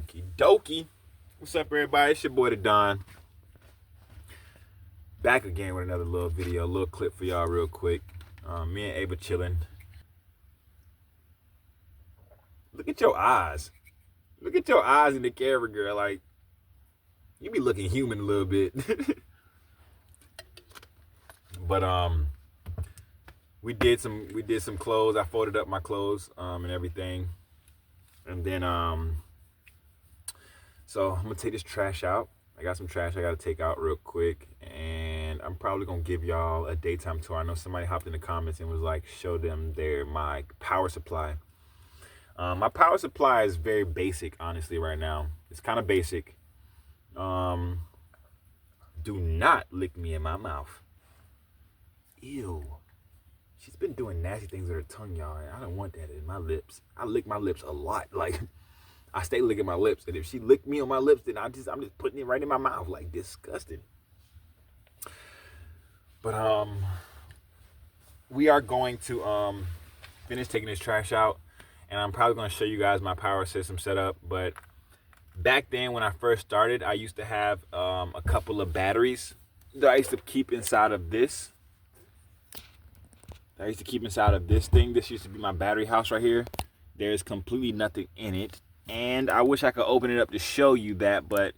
Okie dokie. What's up, everybody? It's your boy, the Don. Back again with another little video, a little clip for y'all real quick. Me and Ava chilling. Look at your eyes. Look at your eyes in the camera, girl. Like, you be looking human a little bit. But we did some clothes. I folded up my clothes and everything. And then so I'm gonna take this trash out. I got some trash I gotta take out real quick, and I'm probably gonna give y'all a daytime tour. I know somebody hopped in the comments and was like, show them my power supply. My power supply is very basic, honestly, right now. It's kind of basic. Do not lick me in my mouth. Ew. She's been doing nasty things with her tongue, y'all. I don't want that in my lips. I lick my lips a lot. Like, I stay licking my lips, and if she licked me on my lips, then I'm just putting it right in my mouth, like, disgusting. But we are going to finish taking this trash out, and I'm probably going to show you guys my power system setup. But back then, when I first started, I used to have a couple of batteries that I used to keep inside of this. Thing. This used to be my battery house right here. There's completely nothing in it. And I wish I could open it up to show you that, but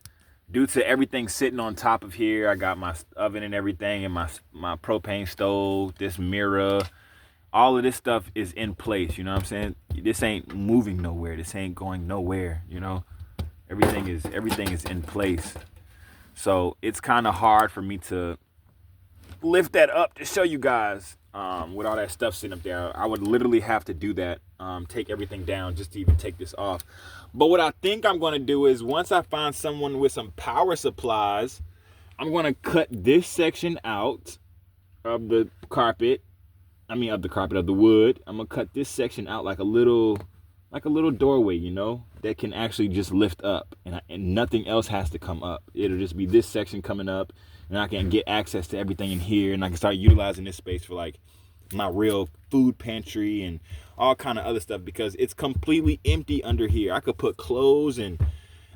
due to everything sitting on top of here, I got my oven and everything, and my propane stove, this mirror, all of this stuff is in place, you know what I'm saying? This ain't moving nowhere. This ain't going nowhere, you know? Everything is in place. So it's kind of hard for me to lift that up to show you guys with all that stuff sitting up there. I would literally have to do that, take everything down just to even take this off. But what I think I'm going to do is, once I find someone with some power supplies, I'm going to cut this section out of the carpet. Of the wood. I'm going to cut this section out like a little doorway, you know, that can actually just lift up, and nothing else has to come up. It'll just be this section coming up, and I can get access to everything in here, and I can start utilizing this space for like my real food pantry and all kind of other stuff, because it's completely empty under here. I could put clothes, and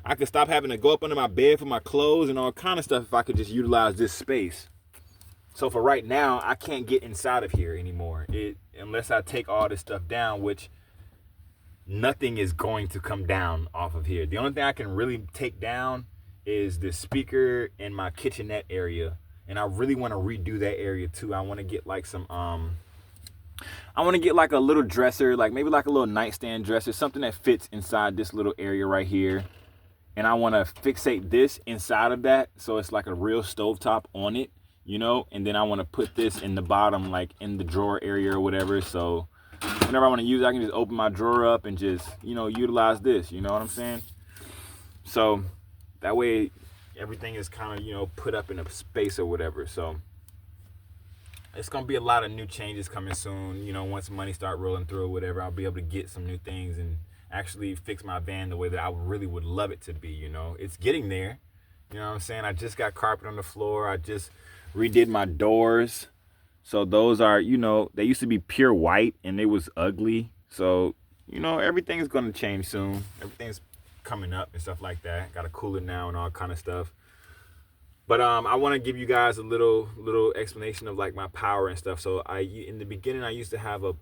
I could stop having to go up under my bed for my clothes and all kind of stuff if I could just utilize this space. So for right now, I can't get inside of here anymore, unless I take all this stuff down, which nothing is going to come down off of here. The only thing I can really take down is the speaker in my kitchenette area, and I really want to redo that area too. I want to get like some I want to get like a little dresser, like maybe like a little nightstand dresser, something that fits inside this little area right here. And I want to fixate this inside of that, so it's like a real stovetop on it, you know. And then I want to put this in the bottom, like in the drawer area or whatever, so whenever I want to use it, I can just open my drawer up and just, you know, utilize this, you know what I'm saying? So that way everything is kind of, you know, put up in a space or whatever. So it's going to be a lot of new changes coming soon. You know, once money start rolling through or whatever, I'll be able to get some new things and actually fix my van the way that I really would love it to be, you know. It's getting there. You know what I'm saying? I just got carpet on the floor. I just redid my doors. So those are, you know, they used to be pure white and they was ugly. So, you know, everything's going to change soon. Everything's coming up and stuff like that. Got to cool it now and all kind of stuff. But I want to give you guys a little explanation of like my power and stuff. So in the beginning, I used to have an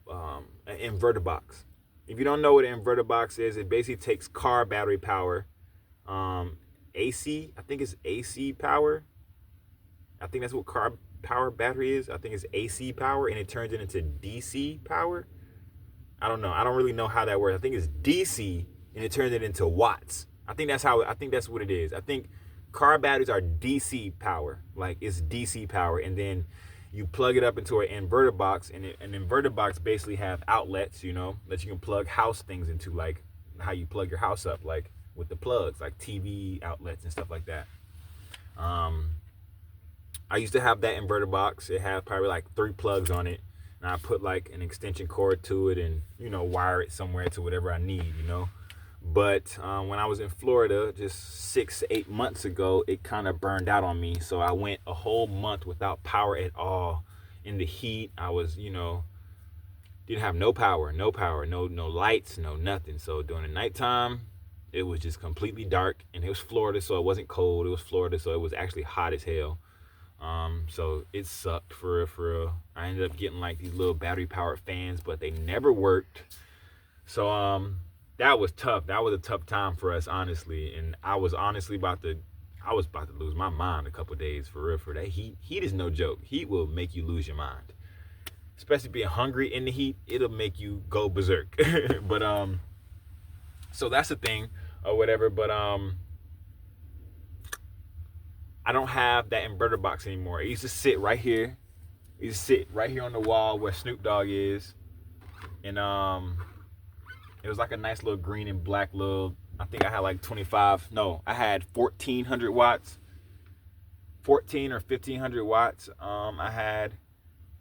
inverter box. If you don't know what an inverter box is, it basically takes car battery power, AC. I think it's AC power. I think that's what car power battery is. I think it's AC power, and it turns it into DC power. I don't know. I don't really know how that works. I think it's DC, and it turns it into watts. I think that's what it is. I think car batteries are DC power, like it's DC power, and then you plug it up into an inverter box, and an inverter box basically have outlets, you know, that you can plug house things into, like how you plug your house up, like with the plugs, like TV outlets and stuff like that. I used to have that inverter box. It had probably like 3 plugs on it, and I put like an extension cord to it and, you know, wire it somewhere to whatever I need, you know. But when I was in Florida just 6 to 8 months ago, it kind of burned out on me. So I went a whole month without power at all. In the heat, I was, you know, didn't have no power, no lights, no nothing. So during the nighttime, It was just completely dark, and it was Florida, so it wasn't cold. It was Florida, so it was actually hot as hell. So it sucked for real, for real. I ended up getting like these little battery powered fans, but they never worked. So that was tough. That was a tough time for us, honestly. And I was honestly about to lose my mind a couple days for real. For that heat is no joke. Heat will make you lose your mind, especially being hungry in the heat. It'll make you go berserk. But so that's the thing or whatever. But I don't have that inverter box anymore. It used to sit right here. It used to sit right here on the wall where Snoop Dogg is. And it was like a nice little green and black little, I think I had like I had 1400 watts. 14 or 1500 watts I had.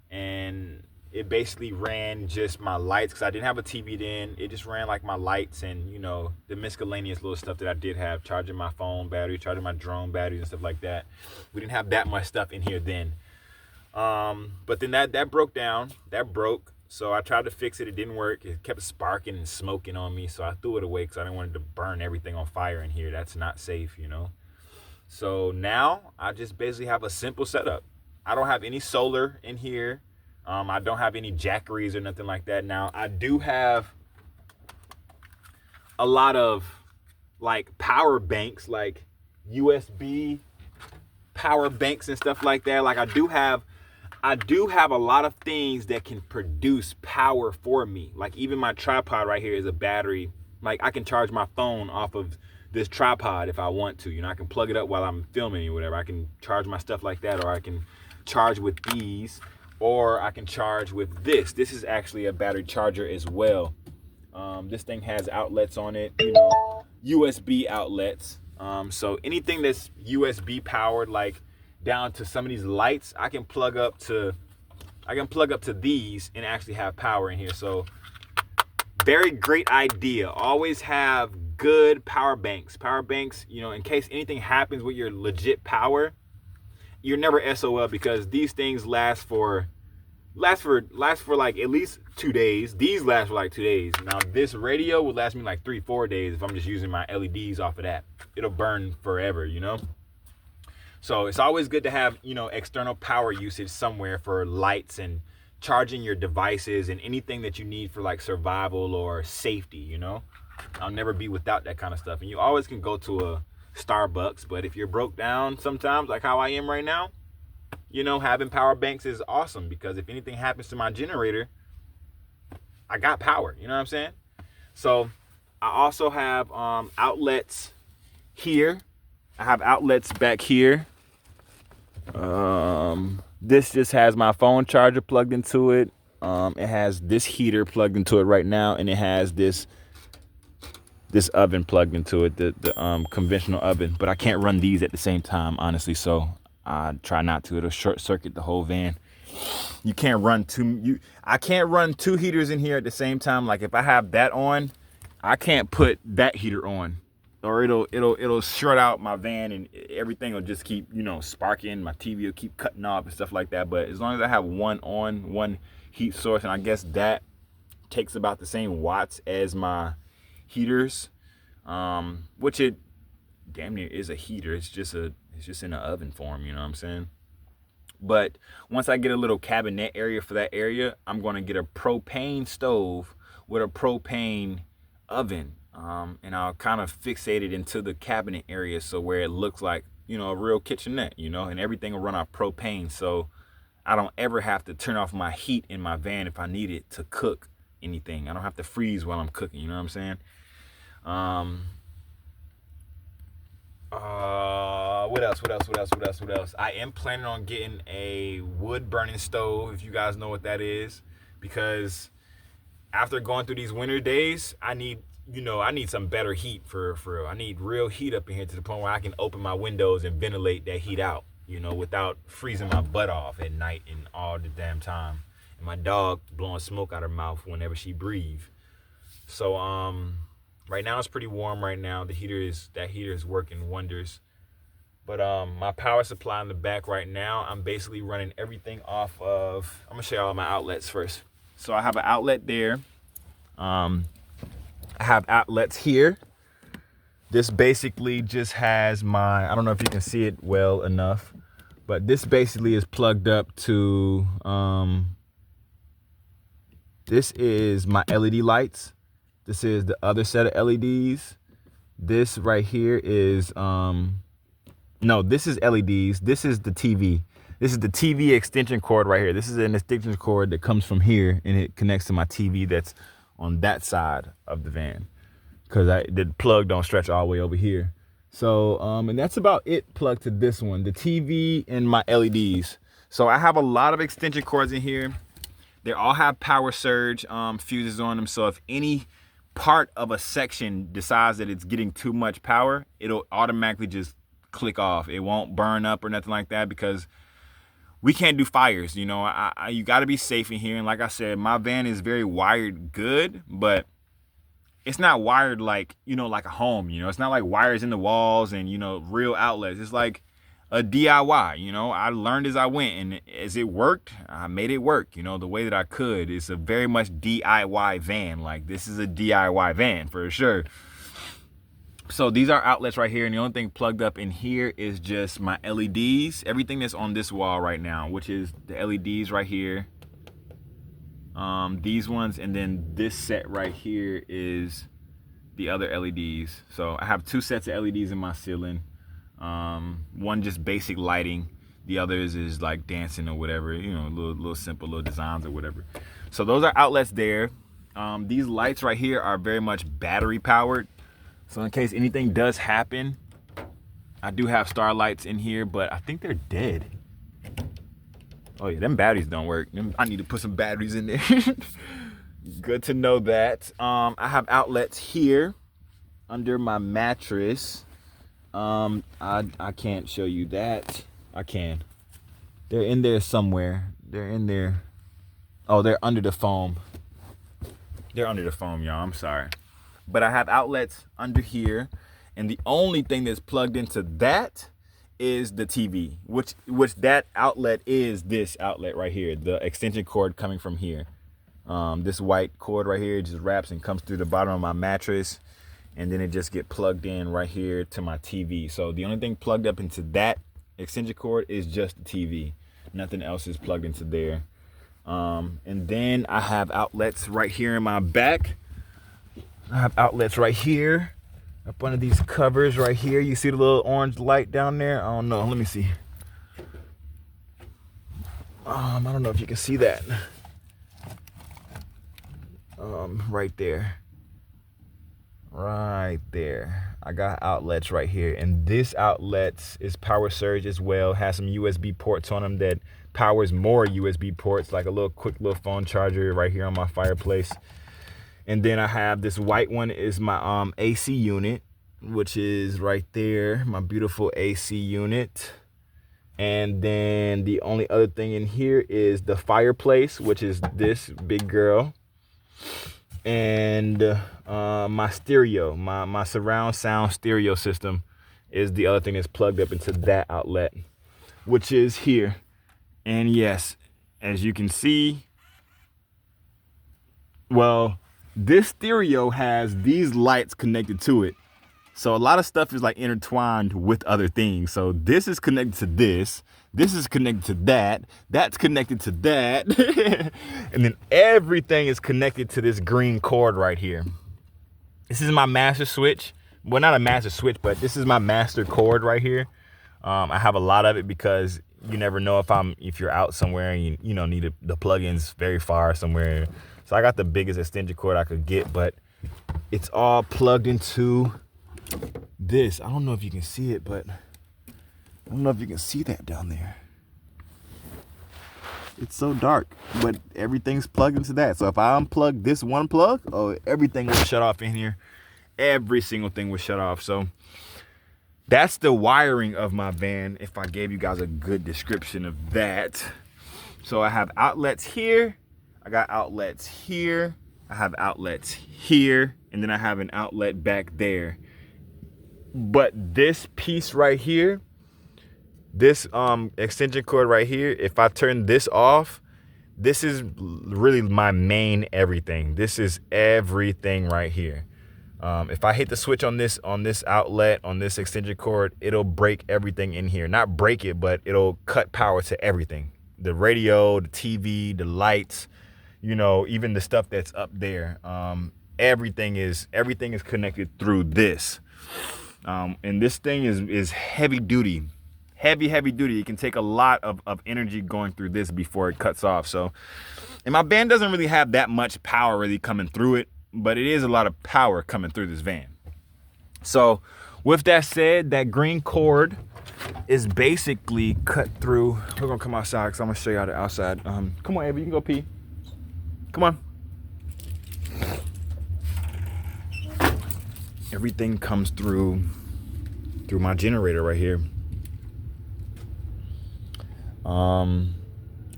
And it basically ran just my lights, because I didn't have a TV then. It just ran like my lights and, you know, the miscellaneous little stuff that I did have, charging my phone battery, charging my drone batteries and stuff like that. We didn't have that much stuff in here then. But then that broke down. That broke. So I tried to fix it. It didn't work. It kept sparking and smoking on me. So I threw it away because I didn't want it to burn everything on fire in here. That's not safe, you know. So now I just basically have a simple setup. I don't have any solar in here. I don't have any jackeries or nothing like that. Now, I do have a lot of like power banks, like USB power banks and stuff like that. Like I do have a lot of things that can produce power for me. Like even my tripod right here is a battery. Like I can charge my phone off of this tripod if I want to. You know, I can plug it up while I'm filming or whatever. I can charge my stuff like that, or I can charge with these. Or I can charge with this. This is actually a battery charger as well. This thing has outlets on it, you know, USB outlets. So anything that's USB powered, like down to some of these lights, I can plug up to these and actually have power in here. So very great idea. Always have good power banks. Power banks, you know, in case anything happens with your legit power, you're never SOL, because these things last for like at least 2 days. These last for like 2 days. Now this radio will last me like 3-4 days if I'm just using my LEDs off of that. It'll burn forever, you know. So it's always good to have, you know, external power usage somewhere for lights and charging your devices and anything that you need for like survival or safety, you know. I'll never be without that kind of stuff. And you always can go to a Starbucks, but if you're broke down sometimes, like how I am right now, you know, having power banks is awesome, because if anything happens to my generator, I got power, you know what I'm saying? So I also have outlets here. I have outlets back here. This just has my phone charger plugged into it. It has this heater plugged into it right now, and it has this oven plugged into it, the conventional oven. But I can't run these at the same time, honestly, so I try not to. It'll short circuit the whole van. You can't run I can't run two heaters in here at the same time. Like if I have that on, I can't put that heater on, or it'll short out my van, and everything will just keep, you know, sparking. My TV will keep cutting off and stuff like that. But as long as I have one heat source, and I guess that takes about the same watts as my heaters, which it damn near is a heater. It's just in an oven form, you know what I'm saying? But once I get a little cabinet area for that area, I'm going to get a propane stove with a propane oven, and I'll kind of fixate it into the cabinet area, so where it looks like, you know, a real kitchenette, you know, and everything will run off propane, so I don't ever have to turn off my heat in my van if I need it to cook anything. I don't have to freeze while I'm cooking, you know what I'm saying? What else? I am planning on getting a wood burning stove, if you guys know what that is, because after going through these winter days, I need some better heat for real. I need real heat up in here, to the point where I can open my windows and ventilate that heat out, you know, without freezing my butt off at night and all the damn time. And my dog blowing smoke out her mouth whenever she breathes. So right now it's pretty warm right now. That heater is working wonders. But my power supply in the back right now, I'm basically running everything off of, I'm gonna show you all my outlets first. So I have an outlet there. I have outlets here. This basically just has my, I don't know if you can see it well enough, but this basically is plugged up to, this is my LED lights. This is the other set of LEDs. This right here is, no, this is LEDs. This is the TV. This is the TV extension cord right here. This is an extension cord that comes from here and it connects to my TV that's on that side of the van, because the plug don't stretch all the way over here. So, and that's about it plugged to this one, the TV and my LEDs. So I have a lot of extension cords in here. They all have power surge fuses on them. So if any part of a section decides that it's getting too much power, it'll automatically just click off. It won't burn up or nothing like that, because we can't do fires. You know, you got to be safe in here. And like I said, my van is very wired good, but it's not wired like, you know, like a home. You know, it's not like wires in the walls and, you know, real outlets. It's like a DIY. You know, I learned as I went, and as it worked, I made it work, you know, the way that I could. It's a very much DIY van. Like, this is a DIY van for sure. So these are outlets right here, and the only thing plugged up in here is just my LEDs. Everything that's on this wall right now, which is the LEDs right here, these ones, and then this set right here is the other LEDs. So I have 2 sets of LEDs in my ceiling. One just basic lighting, the others is like dancing or whatever, you know, little simple little designs or whatever. So those are outlets there. These lights right here are very much battery powered. So in case anything does happen, I do have star lights in here, but I think they're dead. Oh yeah, them batteries don't work. I need to put some batteries in there. Good to know that. I have outlets here under my mattress. I can't show you that. I can. They're in there somewhere. They're in there. Oh, they're under the foam. They're under the foam, y'all. I'm sorry. But I have outlets under here, and the only thing that's plugged into that is the TV, which that outlet is this outlet right here, the extension cord coming from here. This white cord right here just wraps and comes through the bottom of my mattress, and then it just get plugged in right here to my TV. So the only thing plugged up into that extension cord is just the TV. Nothing else is plugged into there. And then I have outlets right here in my back. I have outlets right here up under these covers right here. You see the little orange light down there? I don't know. Let me see. I don't know if you can see that. Right there. Right there. I got outlets right here. And this outlet is power surge as well. Has some USB ports on them that powers more USB ports, like a little quick little phone charger right here on my fireplace. And then I have this white one is my AC unit, which is right there, my beautiful AC unit. And then the only other thing in here is the fireplace, which is this big girl. And my stereo, my surround sound stereo system is the other thing that's plugged up into that outlet, which is here. And yes, as you can see, well, this stereo has these lights connected to it. So a lot of stuff is like intertwined with other things. So this is connected to this. This is connected to that. That's connected to that. And then everything is connected to this green cord right here. This is my master switch. Well, not a master switch, but this is my master cord right here. I have a lot of it because you never know if you're out somewhere and you know need the plugins very far somewhere. So I got the biggest extension cord I could get, but it's all plugged into this. I don't know if you can see it, but I don't know if you can see that down there. It's so dark, but everything's plugged into that. So if I unplug this one plug, oh, everything will shut off in here. Every single thing will shut off. So that's the wiring of my van, if I gave you guys a good description of that. So I have outlets here. I got outlets here. I have outlets here. And then I have an outlet back there. But this piece right here, this extension cord right here, if I turn this off, this is really my main everything. This is everything right here. If I hit the switch on this outlet, on this extension cord, it'll break everything in here. Not break it, but it'll cut power to everything. The radio, the TV, the lights, you know, even the stuff that's up there. Everything is connected through this. And this thing is heavy duty. Heavy duty. It can take a lot of energy going through this before it cuts off. So, and my van doesn't really have that much power really coming through it, but it is a lot of power coming through this van. So with that said, that green cord is basically cut through. We're gonna come outside because I'm gonna show you how the outside. Come on, Ava, you can go pee. Come on. Everything comes through my generator right here.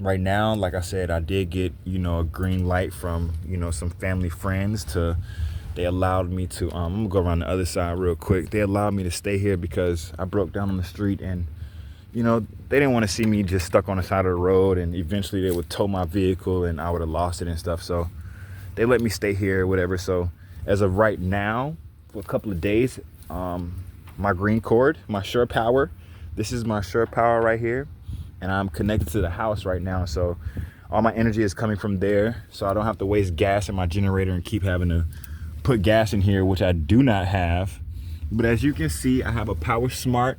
Right now, like I said, I did get, you know, a green light from, you know, some family friends they allowed me to, I'm gonna go around the other side real quick. They allowed me to stay here because I broke down on the street, and, you know, they didn't want to see me just stuck on the side of the road, and eventually they would tow my vehicle and I would have lost it and stuff. So they let me stay here, whatever. So as of right now, for a couple of days, my green cord, my Sure Power, this is my Sure Power right here. And I'm connected to the house right now, so all my energy is coming from there, so I don't have to waste gas in my generator and keep having to put gas in here, which I do not have. But as you can see, I have a Power Smart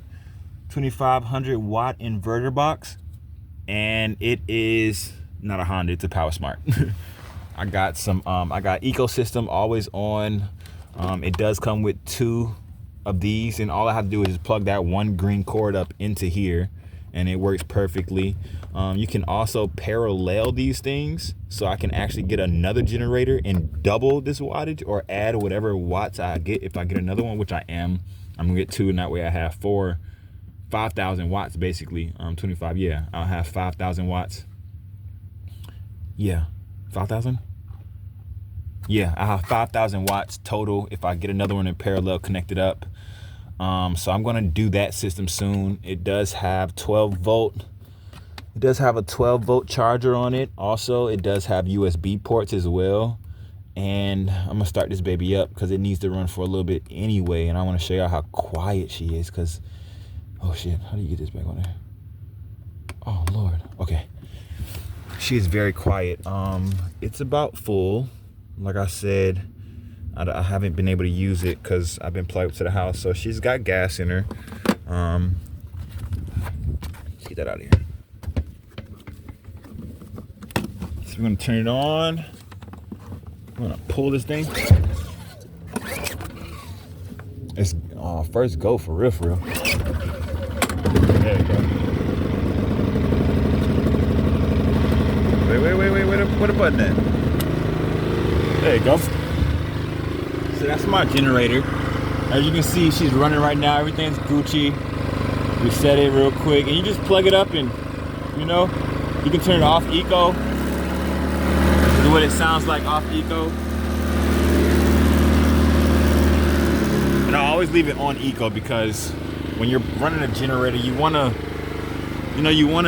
2500 watt inverter box, and it is not a Honda, it's a Power Smart. I got some I got ecosystem always on. It does come with 2 of these, and all I have to do is just plug that one green cord up into here, and it works perfectly. You can also parallel these things, so I can actually get another generator and double this wattage, or add whatever watts I get. If I get another one, which I'm gonna get 2, and that way I have 5,000 watts basically. 25, yeah, I'll have 5,000 watts. Yeah, 5,000? Yeah, I have 5,000 watts total if I get another one in parallel connected up. So I'm going to do that system soon. It does have 12 volt. It does have a 12 volt charger on it. Also, it does have USB ports as well. And I'm going to start this baby up because it needs to run for a little bit anyway. And I want to show you how quiet she is because, oh shit, how do you get this back on there? Oh Lord. Okay. She is very quiet. It's about full. Like I said, I haven't been able to use it because I've been plugged to the house. So she's got gas in her. Let's get that out of here. So we're gonna turn it on. I'm gonna pull this thing. It's first go for real. There you go. Wait, where the button at? There you go. So that's my generator. As you can see, she's running right now. Everything's Gucci. We set it real quick, and you just plug it up, and you know, you can turn it off eco. This is what it sounds like off eco. And I always leave it on eco because when you're running a generator, you wanna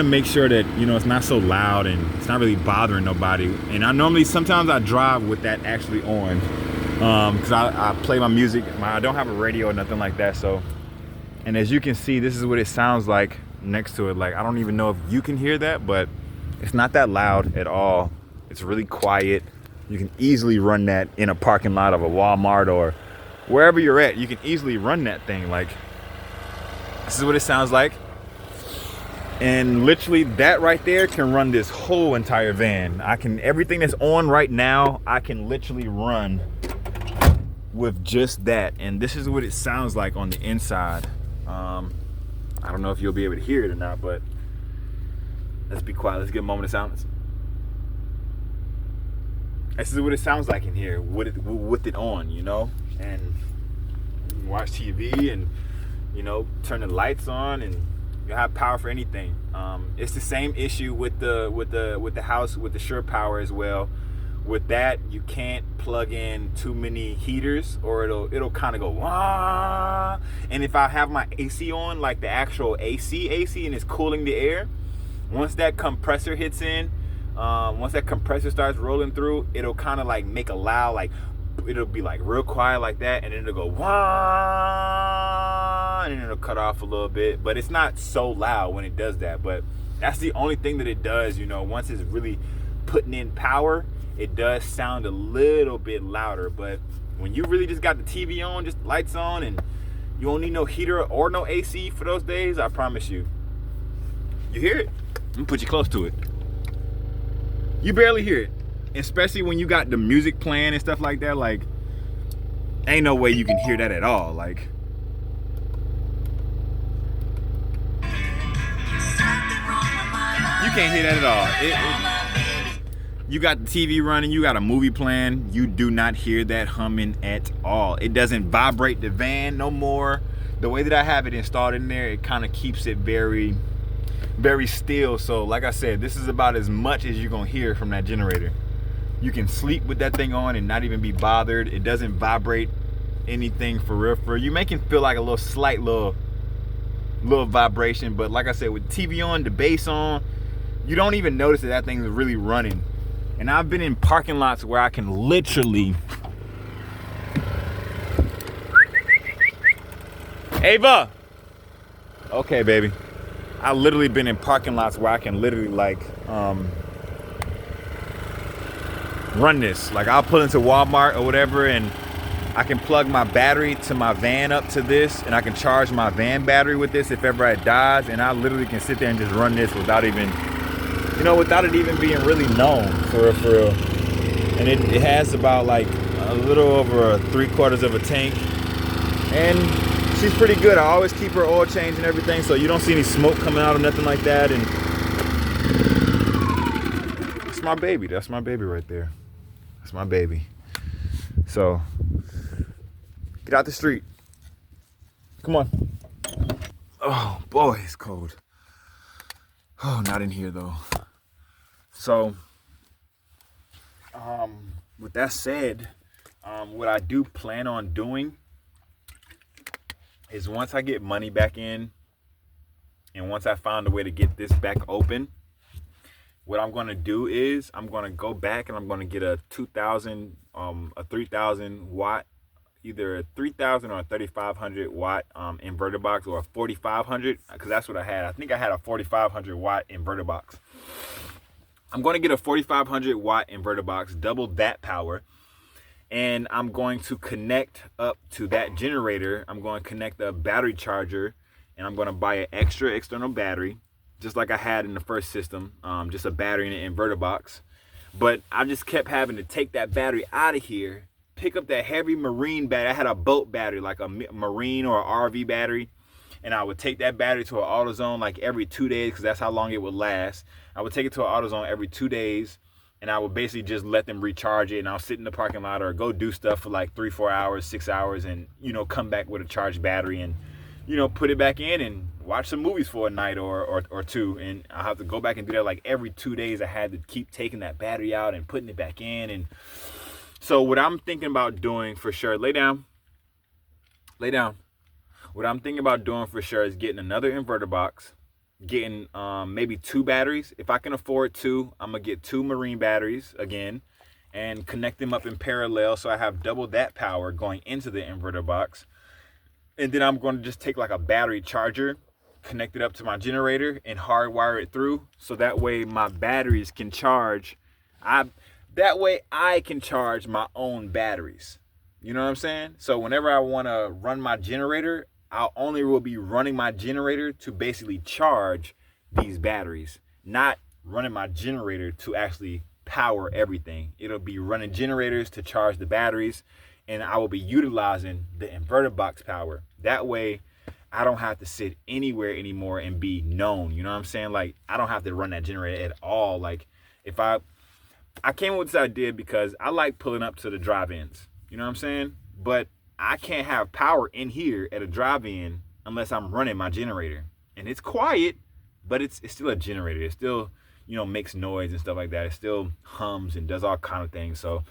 make sure that, you know, it's not so loud and it's not really bothering nobody. And sometimes I drive with that actually on. Because I play my music. I don't have a radio or nothing like that. So, and as you can see, this is what it sounds like next to it. Like, I don't even know if you can hear that, but it's not that loud at all. It's really quiet. You can easily run that in a parking lot of a Walmart or wherever you're at. You can easily run that thing. Like, this is what it sounds like. And literally that right there can run this whole entire van. Everything that's on right now, I can literally run with just that. And this is what it sounds like on the inside. I don't know if you'll be able to hear it or not, but let's be quiet. Let's get a moment of silence. This is what it sounds like in here with it on, you know, and you can watch TV and, you know, turn the lights on, and you have power for anything. It's the same issue with the house with the Sure Power as well. With that, you can't plug in too many heaters, or it'll kind of go wah. And if I have my AC on, like the actual AC, and it's cooling the air, once that compressor hits in, once that compressor starts rolling through, it'll kind of like make a loud like it'll be like real quiet like that, and then it'll go wah, and then it'll cut off a little bit. But it's not so loud when it does that. But that's the only thing that it does, once it's really putting in power, it does sound a little bit louder. But when you really just got the TV on, just lights on, and you don't need no heater or no AC for those days, I promise you, you hear it. I'm gonna put you close to it. You barely hear it, especially when you got the music playing and stuff like that. Like, ain't no way you can hear that at all. Like, you can't hear that at all. You got the TV running, you got a movie playing, you do not hear that humming at all. It doesn't vibrate the van no more. The way that I have it installed in there, it kind of keeps it very, very still. So like I said, this is about as much as you're gonna hear from that generator. You can sleep with that thing on and not even be bothered. It doesn't vibrate anything for real. You make it feel like a slight little vibration, but like I said, with TV on, the bass on, you don't even notice that thing's really running. And I've been in parking lots where I can literally, Ava, okay baby, I literally been in parking lots where I can literally run this. Like, I'll pull into Walmart or whatever, and I can plug my battery to my van up to this, and I can charge my van battery with this if ever it dies, and I literally can sit there and just run this without even, without it even being really known, for real. And it has about like a little over 3/4 of a tank, and she's pretty good. I always keep her oil change and everything, so you don't see any smoke coming out or nothing like that. And it's my baby. That's my baby right there. That's my baby. So get out the street. Come on. Oh boy, it's cold. Oh, not in here though. So with that said, what I do plan on doing is, once I get money back in and once I found a way to get this back open, what I'm going to do is I'm going to go back and I'm going to get a 3000 watt, either a 3000 or a 3500 watt inverter box, or a 4500, because that's what I had. I think I had a 4500 watt inverter box. I'm going to get a 4500 watt inverter box, double that power, and I'm going to connect up to that generator. I'm going to connect a battery charger, and I'm going to buy an extra external battery, just like I had in the first system, just a battery and an inverter box. But I just kept having to take that battery out of here, pick up that heavy marine battery. I had a boat battery, like a marine or RV battery, and I would take that battery to an AutoZone like every 2 days, because that's how long it would last. I would take it to an AutoZone every 2 days, and I would basically just let them recharge it, and I'll sit in the parking lot or go do stuff for like 3-4 hours, 6 hours, and come back with a charged battery and put it back in and watch some movies for a night or two. And I have to go back and do that like every 2 days. I had to keep taking that battery out and putting it back in. And so what I'm thinking about doing for sure, lay down. What I'm thinking about doing for sure is getting another inverter box, getting maybe 2 batteries. If I can afford 2, I'm gonna get 2 marine batteries again and connect them up in parallel, so I have double that power going into the inverter box. And then I'm going to just take like a battery charger, connect it up to my generator, and hardwire it through, so that way my batteries can charge. That way I can charge my own batteries. You know what I'm saying? So whenever I want to run my generator, I only will be running my generator to basically charge these batteries, not running my generator to actually power everything. It'll be running generators to charge the batteries, and I will be utilizing the inverter box power. That way I don't have to sit anywhere anymore and be known. You know what I'm saying? Like, I don't have to run that generator at all. Like, if I came up with this idea because I like pulling up to the drive-ins. You know what I'm saying? But I can't have power in here at a drive-in unless I'm running my generator. And it's quiet, but it's still a generator. It still, makes noise and stuff like that. It still hums and does all kind of things. So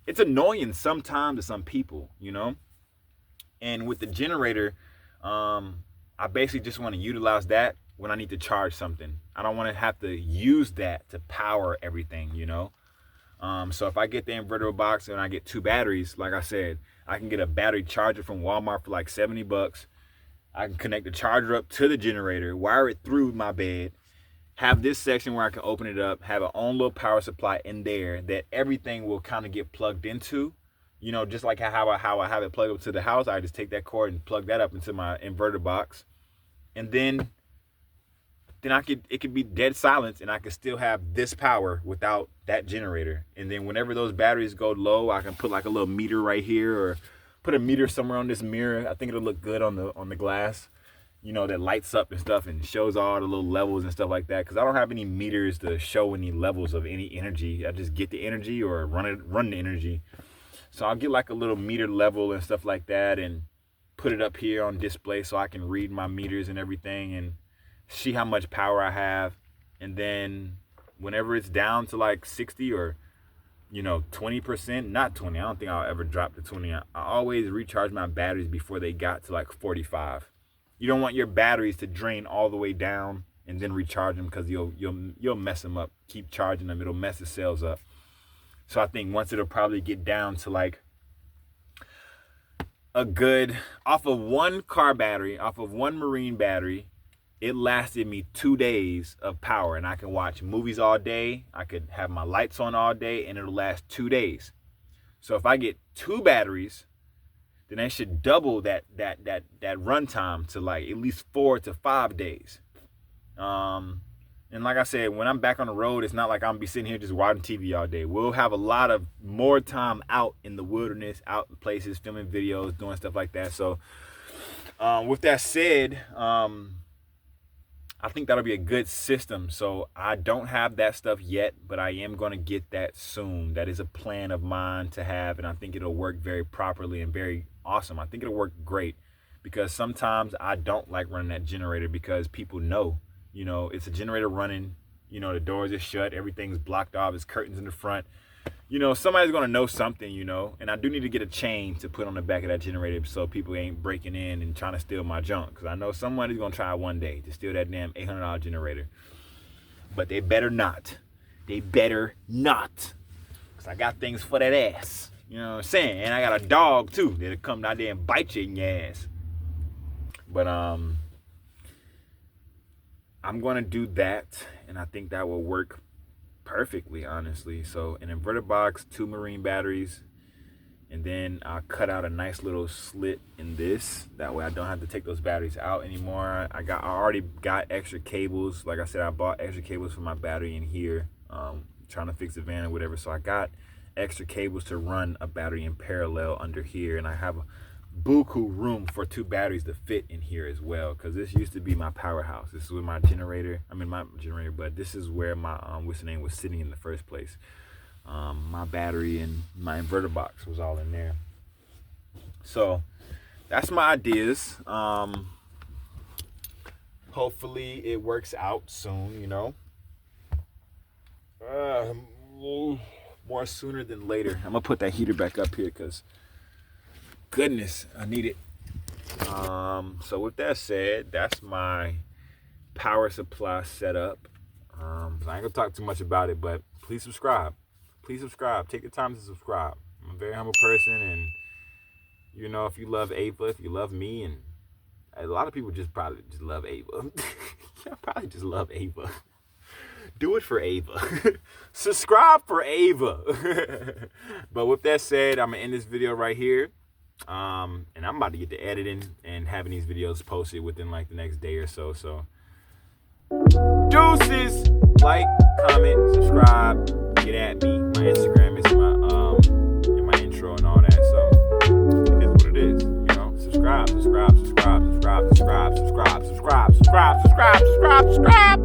it's annoying sometimes to some people, And with the generator, I basically just want to utilize that when I need to charge something. I don't want to have to use that to power everything, So if I get the inverter box and I get 2 batteries, like I said, I can get a battery charger from Walmart for like 70 bucks. I can connect the charger up to the generator, wire it through my bed, have this section where I can open it up, have an own little power supply in there that everything will kind of get plugged into. You know, just like how I have it plugged up to the house, I just take that cord and plug that up into my inverter box. And then it could be dead silence and I could still have this power without that generator. And then whenever those batteries go low, I can put like a little meter right here or put a meter somewhere on this mirror. I think it'll look good on the glass, you know, that lights up and stuff and shows all the little levels and stuff like that. Because I don't have any meters to show any levels of any energy. I just get the energy or run the energy. So I'll get like a little meter level and stuff like that and put it up here on display so I can read my meters and everything and see how much power I have. And then whenever it's down to like 60 or 20%, not 20, I don't think I'll ever drop to 20. I always recharge my batteries before they got to like 45. You don't want your batteries to drain all the way down and then recharge them, because you'll mess them up. Keep charging them, it'll mess the cells up. So I think once it'll probably get down to like a good, off of one car battery, off of one marine battery, it lasted me 2 days of power, and I can watch movies all day. I could have my lights on all day, and it'll last 2 days. So if I get 2 batteries, then that should double that runtime to like at least 4 to 5 days. And like I said, when I'm back on the road, it's not like I'm gonna be sitting here just watching TV all day. We'll have a lot of more time out in the wilderness, out in places, filming videos, doing stuff like that. So with that said, I think that'll be a good system. So I don't have that stuff yet, but I am going to get that soon. That is a plan of mine to have, and I think it'll work very properly and very awesome. I think it'll work great, because sometimes I don't like running that generator because people know, it's a generator running, the doors are shut, everything's blocked off, it's curtains in the front. Somebody's going to know something, and I do need to get a chain to put on the back of that generator so people ain't breaking in and trying to steal my junk, because I know somebody's going to try one day to steal that damn $800 generator. But they better not. They better not, because I got things for that ass. You know what I'm saying? And I got a dog, too, that'll come out there and bite you in your ass. But I'm going to do that, and I think that will work perfectly, honestly. So an inverter box, 2 marine batteries, and then I'll cut out a nice little slit in this. That way I don't have to take those batteries out anymore. I already got extra cables. Like I said, I bought extra cables for my battery in here, trying to fix the van or whatever. So I got extra cables to run a battery in parallel under here, and I have buku room for 2 batteries to fit in here as well, because this used to be my powerhouse. This is where my generator, but this is where my was sitting in the first place. My battery and my inverter box was all in there. So that's my ideas. Hopefully it works out soon, more sooner than later. I'm gonna put that heater back up here, because goodness, I need it. So with that said, that's my power supply setup. I ain't gonna talk too much about it, but please subscribe. Please subscribe. Take the time to subscribe. I'm a very humble person, and if you love Ava, if you love me, and a lot of people probably just love Ava. I probably just love Ava. Do it for Ava. Subscribe for Ava. But with that said, I'm gonna end this video right here. And I'm about to get to editing and having these videos posted within like the next day or so. So deuces. Like, comment, subscribe, get at me. My Instagram is in my intro and all that. So it is what it is. Subscribe, subscribe, subscribe, subscribe, subscribe, subscribe, subscribe, subscribe, subscribe, subscribe, subscribe.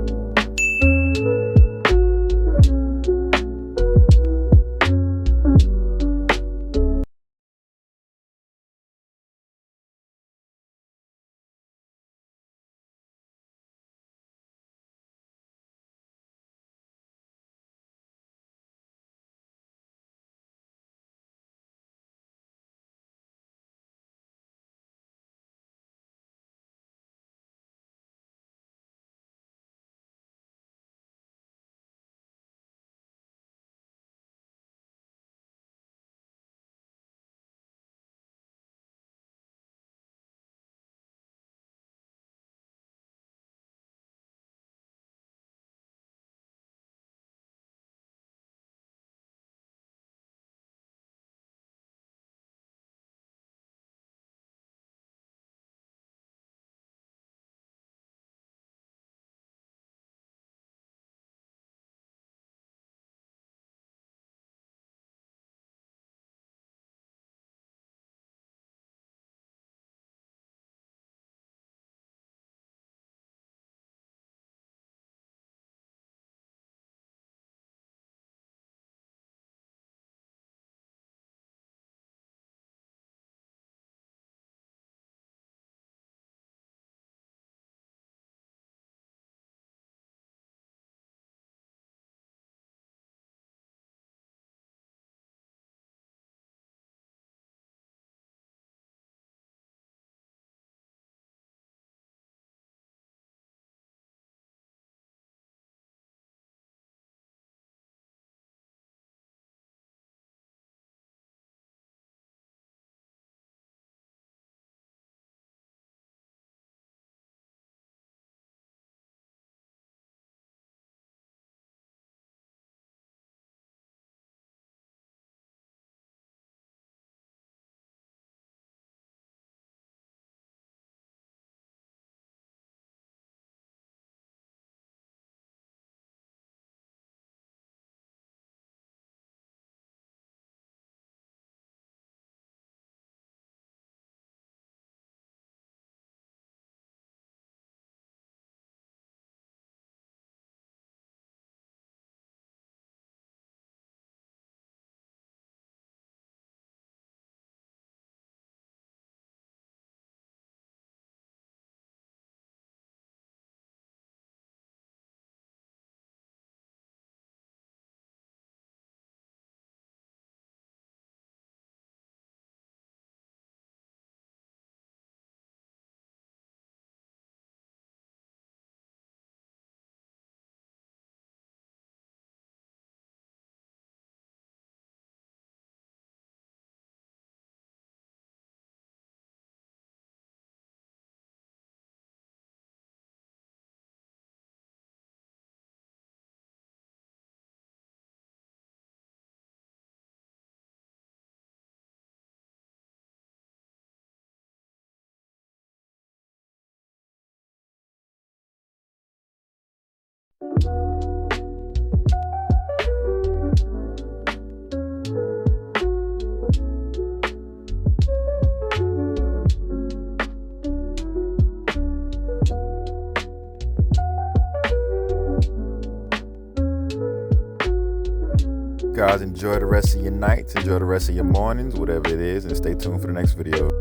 Guys, enjoy the rest of your nights, enjoy the rest of your mornings, whatever it is, and stay tuned for the next video.